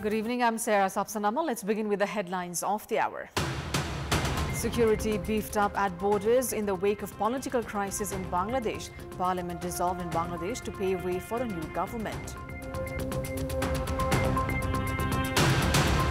Good evening, I'm Sarah Sapsanama. Let's begin with the headlines of the hour. Security beefed up at borders in the wake of political crisis in Bangladesh. Parliament dissolved in Bangladesh to pave way for a new government.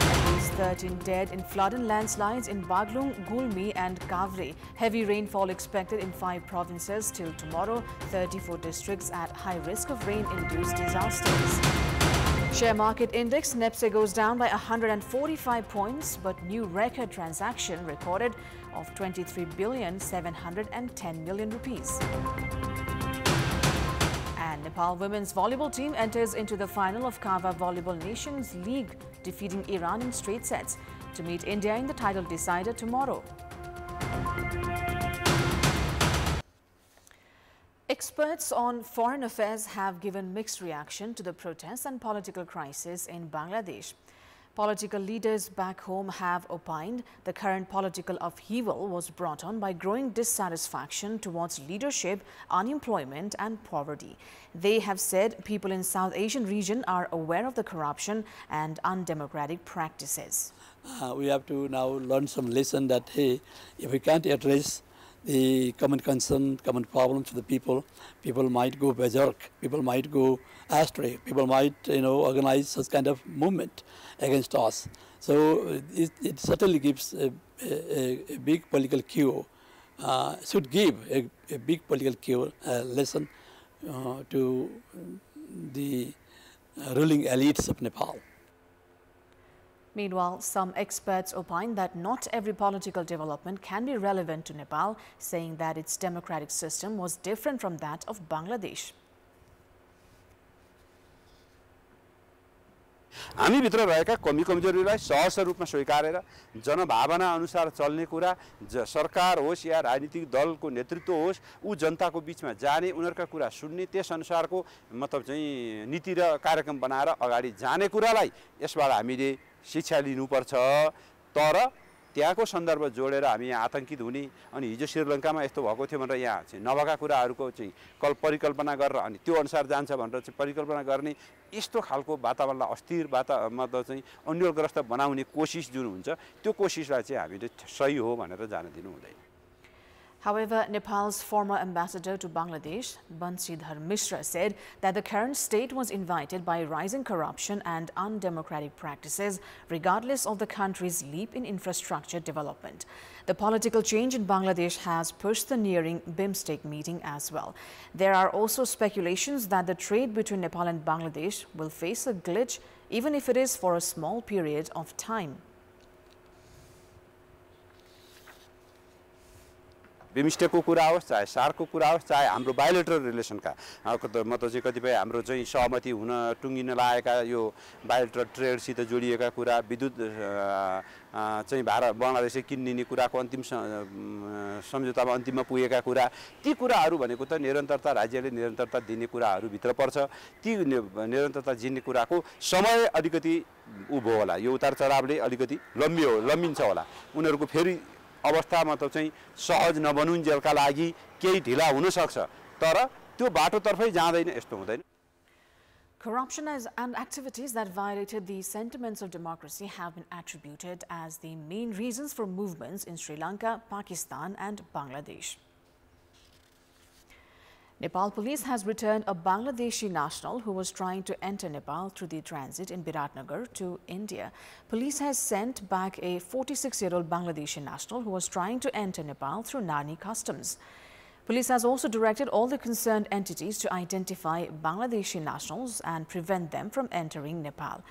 At least 13 dead in flood and landslides in Baglung, Gulmi and Kavri. Heavy rainfall expected in 5 provinces till tomorrow. 34 districts at high risk of rain-induced disasters. Share market index NEPSE goes down by 145 points, but new record transaction recorded of 23,710 million rupees. And Nepal women's volleyball team enters into the final of Kava Volleyball Nations League, defeating Iran in straight sets to meet India in the title decider tomorrow. Experts on foreign affairs have given mixed reaction to the protests and political crisis in Bangladesh. Political leaders back home have opined the current political upheaval was brought on by growing dissatisfaction towards leadership, unemployment and poverty. They have said people in South Asian region are aware of the corruption and undemocratic practices. We have to now learn some lesson that, hey, if we can't address the common concern, common problems of the people might go berserk, people might go astray, people might, organize such kind of movement against us. So it certainly gives a big political cue, should give a big political cue lesson to the ruling elites of Nepal. Meanwhile, some experts opine that not every political development can be relevant to Nepal, saying that its democratic system was different from that of Bangladesh. हामी भित्र रहेका कमी कमजोरीलाई सहज रूपमा स्वीकारेर जनभावना अनुसार चल्ने कुरा सरकार होस् या राजनीतिक दलको नेतृत्व होस् उ जनताको बीचमा जाने उनीहरुका कुरा सुन्ने त्यस अनुसारको मतलब चाहिँ नीति र कार्यक्रम बनाएर अगाडि जाने कुरालाई यसबाट हामीले शिक्षा लिनुपर्छ तर त्यहाँको सन्दर्भ जोडेर हामी यहाँ आतंकित हुने अनि हिजो श्रीलङ्कामा यस्तो भएको थियो भनेर यहाँ चाहिँ नभएका कुराहरुको चाहिँ परिकल्पना गरेर अनि त्यो अनुसार जान्छ भनेर चाहिँ परिकल्पना गर्ने यस्तो खालको वातावरणलाई अस्थिर मतलब चाहिँ अन्यलग्रस्त बनाउने कोशिश जुन हुन्छ त्यो कोशिशलाई चाहिँ हामीले सही हो भनेर जान दिनु हुँदैन. However, Nepal's former ambassador to Bangladesh, Bansidhar Mishra, said that the current state was invited by rising corruption and undemocratic practices, regardless of the country's leap in infrastructure development. The political change in Bangladesh has pushed the nearing BIMSTEC meeting as well. There are also speculations that the trade between Nepal and Bangladesh will face a glitch, even if it is for a small period of time. बिमस्टेकको कुरा होस् चाहे सार्कको कुरा होस् चाहे हाम्रो bilateral रिलेसनका मतलब चाहिँ कतिपय हाम्रो चाहिँ सहमति हुन टुङ्गिन लागेका यो बायोलेटरल ट्रेडसित जोडिएका कुरा विद्युत चाहिँ भारत बंगलादेशले किन्ने कुराको अन्तिम सम्झौतामा अन्तिममा पुगेका कुरा ती कुराहरू भनेको त निरन्तरता राज्यले निरन्तरता दिने कुराहरू भित्र पर्छ ती निरन्तरता दिने कुराको समय अलिकति उभो होला यो उतार चढावले अलिकति लम्बिन्छ होला उनीहरुको फेरि अवस्था मतलब चाहिँ सहज नबनुन्जेलका लागि केही ढिला हुन सक्छ तर त्यो बाटोतर्फै जाँदैन यस्तो हुँदैन. Corruption and activities that violated the sentiments of democracy have been attributed as the main reasons for movements in Sri Lanka, Pakistan and Bangladesh. Nepal police has returned a Bangladeshi national who was trying to enter Nepal through the transit in Biratnagar to India. Police has sent back a 46-year-old Bangladeshi national who was trying to enter Nepal through Nani customs. Police has also directed all the concerned entities to identify Bangladeshi nationals and prevent them from entering Nepal.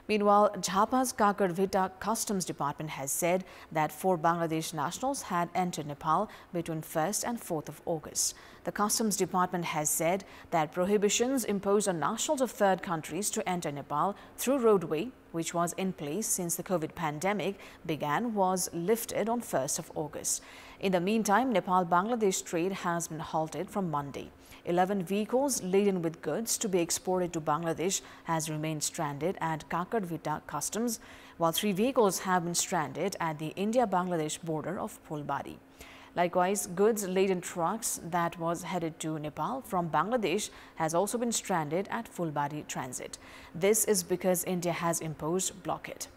Meanwhile, Jhapa's Kakarvita Customs Department has said that 4 Bangladesh nationals had entered Nepal between 1st and 4th of August. The Customs Department has said that prohibitions imposed on nationals of third countries to enter Nepal through roadway, which was in place since the COVID pandemic began, was lifted on 1st of August. In the meantime, Nepal-Bangladesh trade has been halted from Monday. 11 vehicles laden with goods to be exported to Bangladesh has remained stranded at Kakarvita Customs, while 3 vehicles have been stranded at the India-Bangladesh border of Phulbari. Likewise, goods-laden trucks that was headed to Nepal from Bangladesh has also been stranded at full-body transit. This is because India has imposed blockade.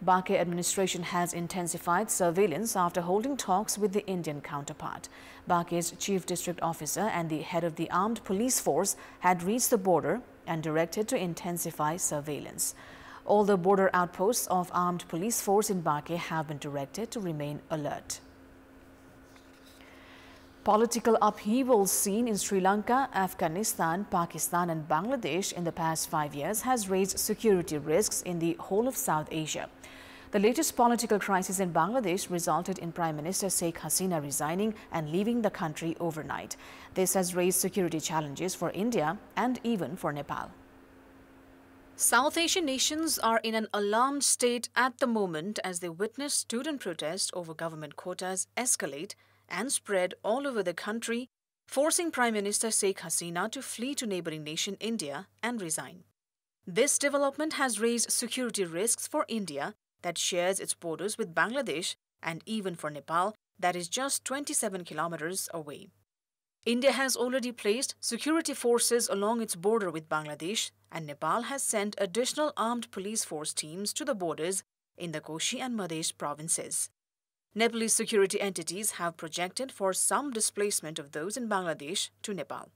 Baque administration has intensified surveillance after holding talks with the Indian counterpart. Baque's chief district officer and the head of the armed police force had reached the border and directed to intensify surveillance. All the border outposts of armed police force in Baque have been directed to remain alert. Political upheaval seen in Sri Lanka, Afghanistan, Pakistan and Bangladesh in the past 5 years has raised security risks in the whole of South Asia. The latest political crisis in Bangladesh resulted in Prime Minister Sheikh Hasina resigning and leaving the country overnight. This has raised security challenges for India and even for Nepal. South Asian nations are in an alarmed state at the moment as they witness student protests over government quotas escalate and spread all over the country, forcing Prime Minister Sheikh Hasina to flee to neighboring nation India and resign. This development has raised security risks for India that shares its borders with Bangladesh and even for Nepal that is just 27 kilometers away. India has already placed security forces along its border with Bangladesh and Nepal has sent additional armed police force teams to the borders in the Koshi and Madhya provinces. Nepalese security entities have projected for some displacement of those in Bangladesh to Nepal.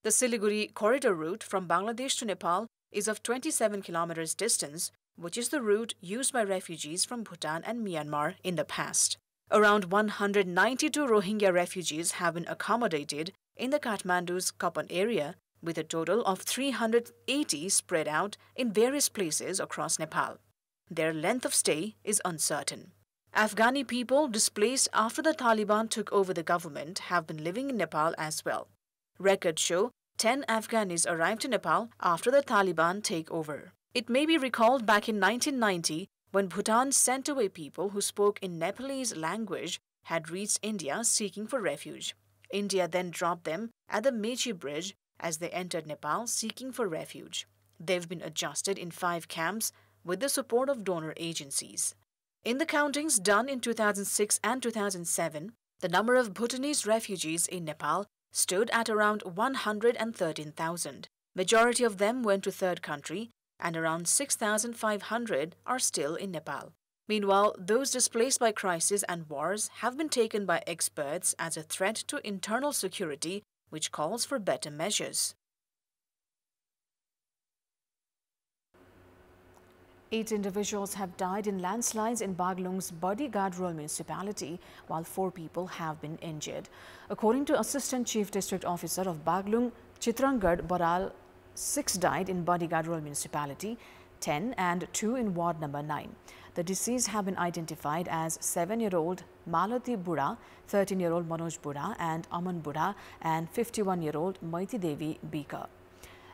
The Siliguri corridor route from Bangladesh to Nepal is of 27 kilometers distance, which is the route used by refugees from Bhutan and Myanmar in the past. Around 192 Rohingya refugees have been accommodated in the Kathmandu's Kapan area, with a total of 380 spread out in various places across Nepal. Their length of stay is uncertain. Afghani people displaced after the Taliban took over the government have been living in Nepal as well. Records show 10 Afghanis arrived to Nepal after the Taliban takeover. It may be recalled back in 1990 when Bhutan sent away people who spoke in Nepalese language had reached India seeking for refuge. India then dropped them at the Mechi Bridge as they entered Nepal seeking for refuge. They've been adjusted in 5 camps with the support of donor agencies. In the countings done in 2006 and 2007, the number of Bhutanese refugees in Nepal stood at around 113,000. Majority of them went to third country and around 6,500 are still in Nepal. Meanwhile, those displaced by crisis and wars have been taken by experts as a threat to internal security, which calls for better measures. 8 individuals have died in landslides in Baglung's Bodyguard Rural Municipality, while 4 people have been injured. According to Assistant Chief District Officer of Baglung, Chitrangad Baral, 6 died in Bodyguard Rural Municipality, 10 and 2 in Ward number 9. The deceased have been identified as 7-year-old Malati Bura, 13-year-old Manoj Bura and Aman Bura, and 51-year-old Maiti Devi Bika.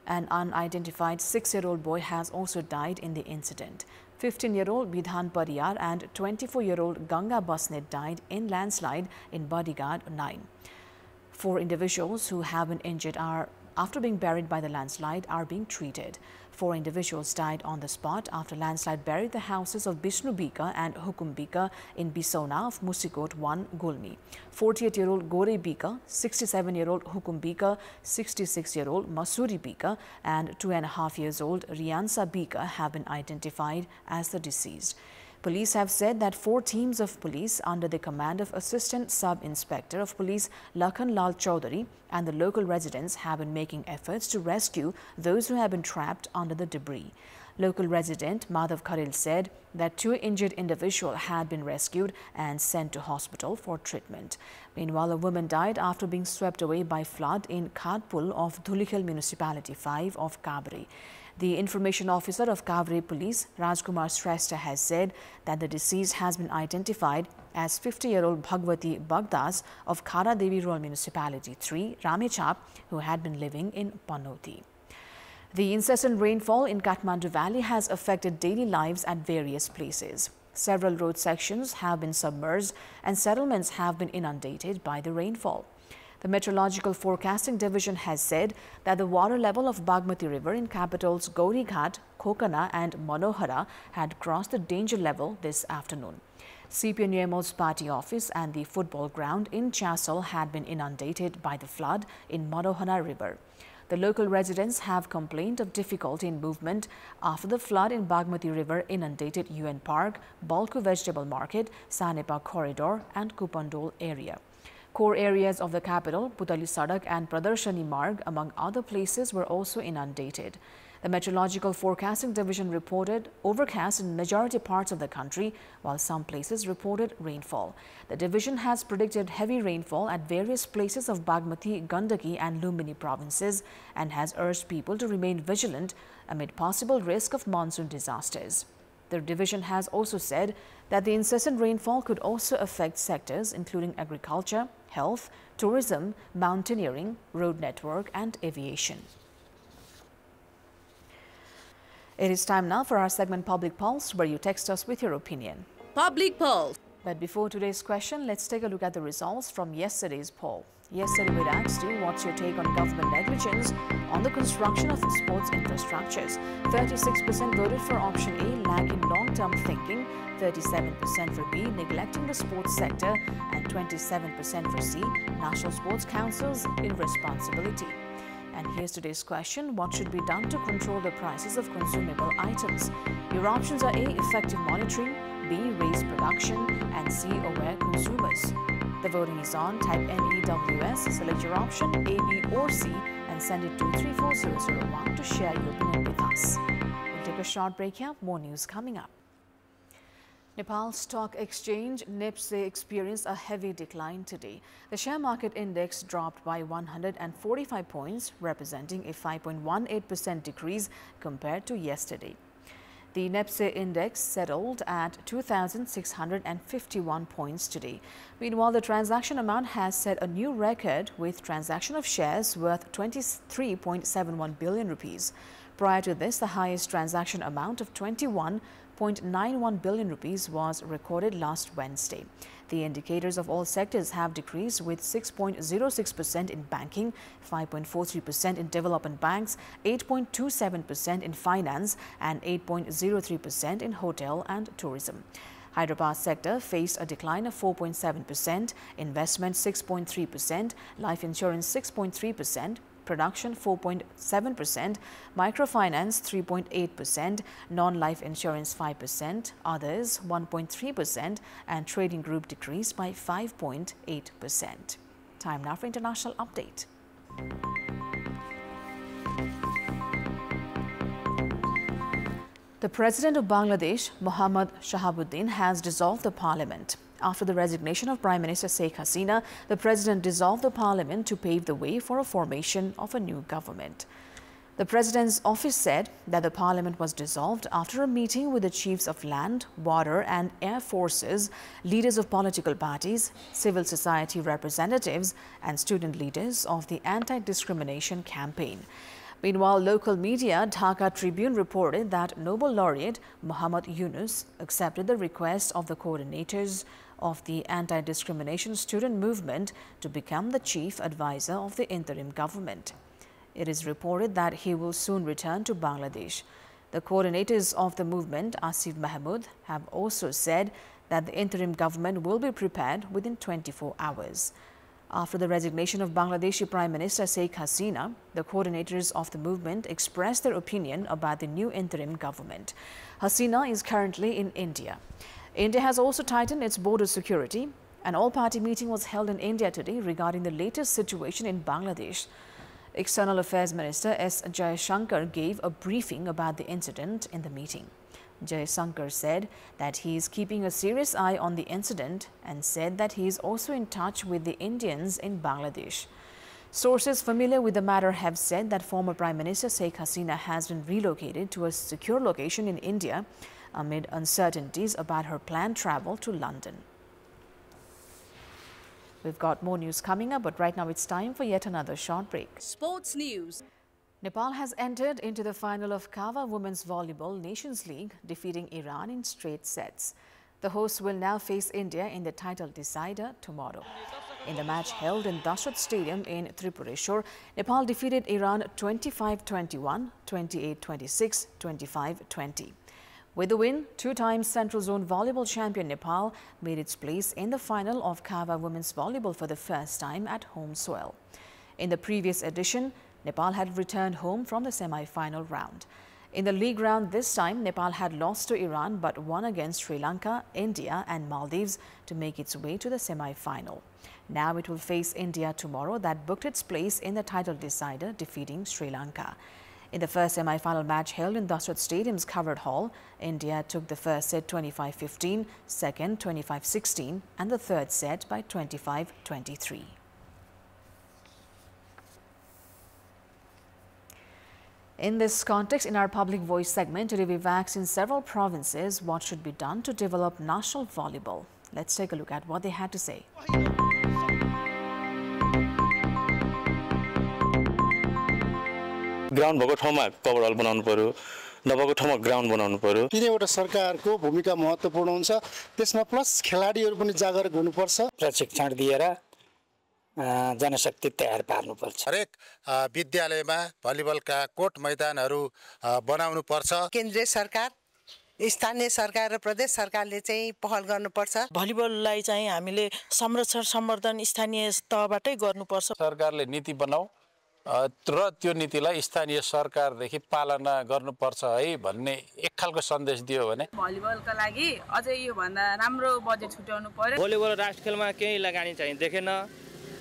An unidentified 6-year-old boy has also died in the incident. 15-year-old Bidhan Pariyar and 24-year-old Ganga Basnet died in landslide in Bodyguard 9. 4 individuals who have been injured after being buried by the landslide are being treated. 4 individuals died on the spot after landslide buried the houses of Bishnu Bika and Hukum Bika in Bisona of Musikot 1, Gulmi. 48-year-old Gore Bika, 67-year-old Hukum Bika, 66-year-old Masuri Bika and 2.5 years old Riansa Bika have been identified as the deceased. Police have said that 4 teams of police under the command of Assistant Sub-Inspector of Police Lakhan Lal Chaudhary and the local residents have been making efforts to rescue those who have been trapped under the debris. Local resident Madhav Kharil said that 2 injured individuals had been rescued and sent to hospital for treatment. Meanwhile, a woman died after being swept away by flood in Khatpul of Dhulikhel Municipality 5 of Kabri. The information officer of Kavri Police, Rajkumar Shrestha, has said that the deceased has been identified as 50-year-old Bhagwati Bagdas of Khara Devi Rural Municipality 3, Ramechap, who had been living in Panoti. The incessant rainfall in Kathmandu Valley has affected daily lives at various places. Several road sections have been submerged and settlements have been inundated by the rainfall. The Meteorological Forecasting Division has said that the water level of Bagmati River in capitals Gauri Ghat, Kokana and Manohara had crossed the danger level this afternoon. CPNUMO's party office and the football ground in Chasol had been inundated by the flood in Madohana River. The local residents have complained of difficulty in movement after the flood in Bagmati River inundated UN Park, Balku Vegetable Market, Sanepa Corridor and Kupandol area. Core areas of the capital, Putali Sadak and Pradarshani Marg, among other places, were also inundated. The Meteorological Forecasting Division reported overcast in majority parts of the country, while some places reported rainfall. The division has predicted heavy rainfall at various places of Bagmati, Gandaki and Lumbini provinces and has urged people to remain vigilant amid possible risk of monsoon disasters. The division has also said that the incessant rainfall could also affect sectors including agriculture, health, tourism, mountaineering, road network and aviation. It is time now for our segment Public Pulse, where you text us with your opinion. Public Pulse. But before today's question, let's take a look at the results from yesterday's poll. Yesterday we asked you, what's your take on government negligence on the construction of sports infrastructures? 36% voted for option A, lacking long-term thinking, 37% for B, neglecting the sports sector, and 27% for C, National Sports Council's irresponsibility. And here's today's question. What should be done to control the prices of consumable items? Your options are A, effective monitoring, B, raise production, and C, aware consumers. The voting is on. Type NEWS, select your option, A, B, or C, and send it to 34001 to share your opinion with us. We'll take a short break here. More news coming up. Nepal Stock Exchange NIPSE experienced a heavy decline today. The share market index dropped by 145 points, representing a 5.18% decrease compared to yesterday. The NIPSE index settled at 2,651 points today. Meanwhile, the transaction amount has set a new record with transaction of shares worth 23.71 billion rupees. Prior to this, the highest transaction amount of 21.91 billion rupees was recorded last Wednesday. The indicators of all sectors have decreased, with 6.06% in banking, 5.43% in development banks, 8.27% in finance and 8.03% in hotel and tourism. Hyderabad sector faced a decline of 4.7%, investment 6.3%, life insurance 6.3%, production 4.7%, microfinance 3.8%, non-life insurance 5%, others 1.3%, and trading group decreased by 5.8%. Time now for international update. The President of Bangladesh, Mohammad Shahabuddin, has dissolved the parliament. After the resignation of Prime Minister Sheikh Hasina, the President dissolved the parliament to pave the way for a formation of a new government. The President's office said that the parliament was dissolved after a meeting with the chiefs of land, water and air forces, leaders of political parties, civil society representatives and student leaders of the anti-discrimination campaign. Meanwhile, local media Dhaka Tribune reported that Nobel laureate Muhammad Yunus accepted the request of the coordinators of the anti-discrimination student movement to become the chief advisor of the interim government. It is reported that he will soon return to Bangladesh. The coordinators of the movement, Asif Mahmood, have also said that the interim government will be prepared within 24 hours. After the resignation of Bangladeshi Prime Minister Sheikh Hasina, the coordinators of the movement expressed their opinion about the new interim government. Hasina is currently in India. India has also tightened its border security. An all-party meeting was held in India today regarding the latest situation in Bangladesh. External Affairs Minister S. Jaishankar gave a briefing about the incident in the meeting. Jaishankar said that he is keeping a serious eye on the incident and said that he is also in touch with the Indians in Bangladesh. Sources familiar with the matter have said that former Prime Minister Sheikh Hasina has been relocated to a secure location in India amid uncertainties about her planned travel to London. We've got more news coming up, but right now it's time for yet another short break. Sports news. Nepal has entered into the final of Kawa Women's Volleyball Nations League, defeating Iran in straight sets. The hosts will now face India in the title decider tomorrow. In the match held in Dashrath Stadium in Tripureshwar, Nepal defeated Iran 25-21, 28-26, 25-20. With the win, two-time Central Zone volleyball champion Nepal made its place in the final of Kava women's volleyball for the first time at home soil. In the previous edition, Nepal had returned home from the semi-final round. In the league round this time, Nepal had lost to Iran but won against Sri Lanka, India and Maldives to make its way to the semi-final. Now it will face India tomorrow that booked its place in the title decider, defeating Sri Lanka. In the first semi-final match held in Dasrat Stadium's covered hall, India took the first set 25-15, second 25-16 and the third set by 25-23. In this context, in our Public Voice segment, today we've asked in several provinces what should be done to develop national volleyball. Let's take a look at what they had to say. Ground भएको ठाउँमा cover हल बनाउनु पर्यो नभएको ठाउँमा ground बनाउनु पर्यो तिनैवटा सरकारको भूमिका महत्त्वपूर्ण हुन्छ त्यसमा प्लस खेलाडीहरू पनि जागरुक हुनुपर्छ प्रशिक्षण दिएर जनशक्ति तयार पार्नुपर्छ हरेक विद्यालयमा भलिबलका कोर्ट मैदानहरू बनाउनु पर्छ केन्द्रीय सरकार स्थानीय सरकार र प्रदेश सरकारले चाहिँ पहल गर्नुपर्छ भलिबललाई चाहिँ हामीले संरक्षण सम्वर्धन स्थानीय तहबाटै गर्नुपर्छ सरकारले नीति बनाऊ र त्यो नीतिलाई स्थानीय सरकारदेखि पालना गर्नुपर्छ है भन्ने एक खालको सन्देश दियो भने भलिबलका लागि अझै यो भन्दा राम्रो बजेट छुट्याउनु पर्यो भलिबल राष्ट्रिय खेलमा केही लगानी चाहिँ देखेन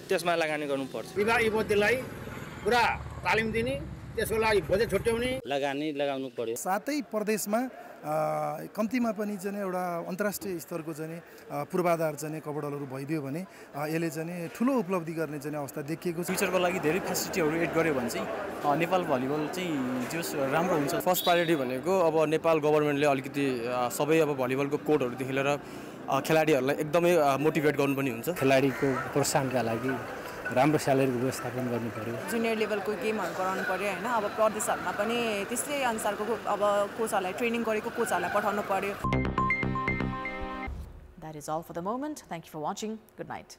त्यसमा लगानी गर्नुपर्छ विभाग युवतीलाई पुरा तालिम दिने त्यसको लागि बजेट छुट्याउने लगानी लगाउनु पर्यो साथै प्रदेशमा कम्तीमा पनि चाहिँ एउटा अन्तर्राष्ट्रिय स्तरको चाहिँ पूर्वाधार चाहिँ कपडलहरू भइदियो भने यसले चाहिँ ठुलो उपलब्धि गर्ने चाहिँ अवस्था देखिएको छ फ्युचरको लागि धेरै फेसिलिटीहरू एड गर्यो भने चाहिँ नेपाल भलिबल चाहिँ जो राम्रो हुन्छ फर्स्ट प्रायोरिटी भनेको अब नेपाल गभर्नमेन्टले अलिकति सबै अब भलिबलको कोडहरूदेखि लिएर खेलाडीहरूलाई एकदमै मोटिभेट गर्नु पनि हुन्छ खेलाडीको प्रोत्साहनका लागि राम्रो स्यालेरीको व्यवस्थापन गर्नु पर्यो जुनियर लेभलको गेमहरू गराउनु पर्यो हैन अब प्रदेशहरुमा पनि त्यसै अनुसारको अब कोचहरुलाई ट्रेनिङ गरेको कोचहरुलाई पठाउनु पर्यो That is all for the moment. Thank you for watching. Good night.